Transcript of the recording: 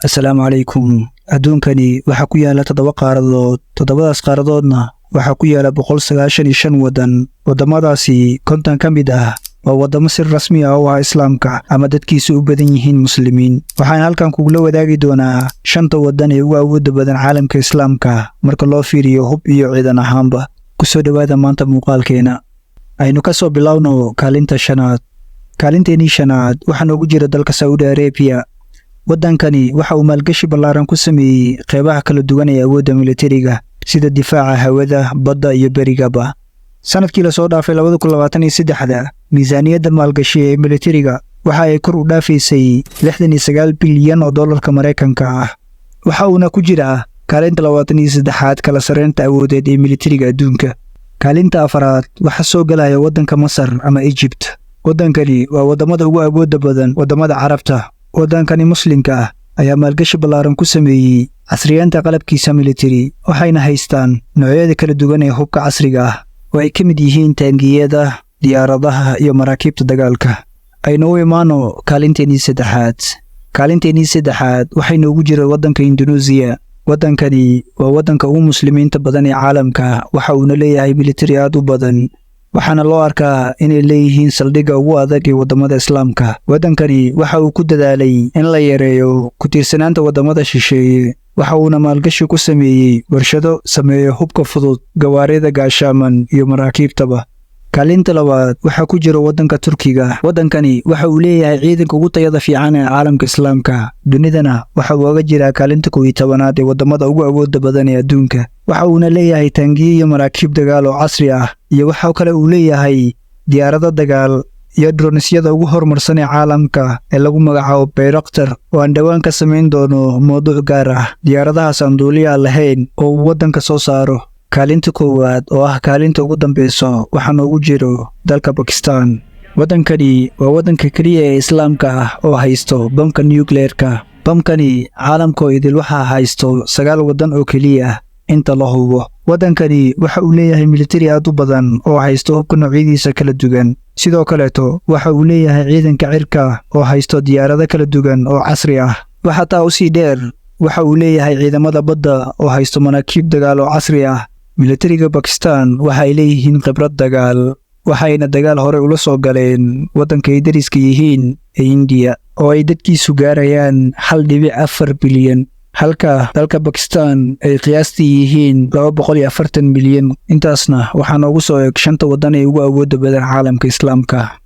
Assalaamu calaykum. Adduunkani waxaa ku yaala 7 qaaradood. 7daas qaaradoodna waxaa ku yaala 195 waddan. Waddamadaasi 50 ka mid ah waa waddamo si rasmi ah u ah Islaamka ama dadkiisu u badan yihiin Muslimiin. Waxaan halkan kugula wadaagi doonaa 5 waddan ee ugu awoodda badan caalamka Islaamka marka loo fiiriyo hub iyo ciidan ahaanba. Ku soo dhawaada maanta muuqaalkeena. Aynu ka soo bilowno kaalinta shanaad. Kaalinteennii shanaad waxaa noogu jira dalka Saudi Arabia. Waddankani waxa uu maalgashi ballaaran ku sameeyey qeybaha kala duwan ee awoodda militariga sida difaaca hawada, badda iyo berigaba. Sanadkii la soo dhaafay 2023, miisaaniyadda maalgashi ee militariga waxa ay kor u dhaafaysay $69 bilyan oo dollarka Mareykanka ah. Waxa uuna ku jiraa kaalinta 23aad kala sareynta awoodeed ee militariga adduunka. Kaalinta afaraad waxaa soo galaya waddanka Masar ama Egypt. Waddankani waa waddamada ugu awoodda badan waddamada Carabta. Waddankani Muslimka ah ayaa maalgashi ballaaran ku sameeyey casriyeynta qalabkiisa militari, waxayna haystaan noocyada kala duwan ee hubka casriga ah oo ay ka mid yihiin taangiyada, diyaaradaha iyo maraakiibta dagaalka. Aynu u imaano kaalinteennii saddexaad. Kaalinteennii saddexaad waxay noogu jira waddanka Indonesia. Waddankani waa waddanka ugu muslimiinta badan ee caalamka, waxa uuna leeyahay militari aad u badan, waxaana loo arkaa inay leeyihiin saldhigga ugu adag ee waddamada Islaamka. Waddankani waxa uu ku dadaalay in la yareeyo ku tiirsanaanta waddamada shisheeye. Waxa uuna maalgashi ku sameeyey warshado sameeya hubka fudud, gawaarida gaashaaman iyo maraakiibtaba. Kaalinta labaad waxaa ku jira waddanka Turkiga. Waddankani waxa uu leeyahay ciidanka ugu tayada fiican ee caalamka Islaamka. Dunidana waxa uu uga jiraa kaalinta 11aad ee waddamada ugu awoodda badan ee adduunka. Waxa uuna leeyahay taangiyo iyo maraakiib dagaal oo casri ah, iyo waxa kale uu leeyahay diyaarado dagaal iyo dronisyada ugu horumarsan ee caalamka ee lagu magacaabo Bayraktar, oo aan dhawaan ka samayn doono mowduuc gaar ah diyaaradahaas aan duuliyaha lahayn oo uu waddanka soo saaro. Kaalinta koowaad oo ah kaalinta ugu dambeysa waxaa noogu jiro dalka Pakistan. Waddankani waa waddanka keliya ee Islaamka ah oo haysto bamka nuclear-ka. Bamkani caalamkoo idil waxaa haysto 9 waddan oo keliya ah inta la hubo. Waddankani waxa uu leeyahay militari aad u badan oo haysto hubka noocyadiisa kala duwan. Sidoo kaleeto waxa uu leeyahay ciidanka cirka oo haysto diyaarado kala duwan oo casri ah. Waxa taa u sii dheer, waxa uu leeyahay ciidamada badda oo haysto maraakiib dagaal oo casri ah. Militariga Pakistan waxa ay leeyihiin khibrad dagaal, waxayna dagaal hore ula soo galeen waddanka ay dariska yihiin ee India oo ay dadkiisu gaarayaan 1.4 bilyan, halka dalka Pakistan ay qiyaastii yihiin 240 milyan. Intaasna waxaa noogu soo eg 5 waddan ee ugu awoodda badan caalamka Islaamka.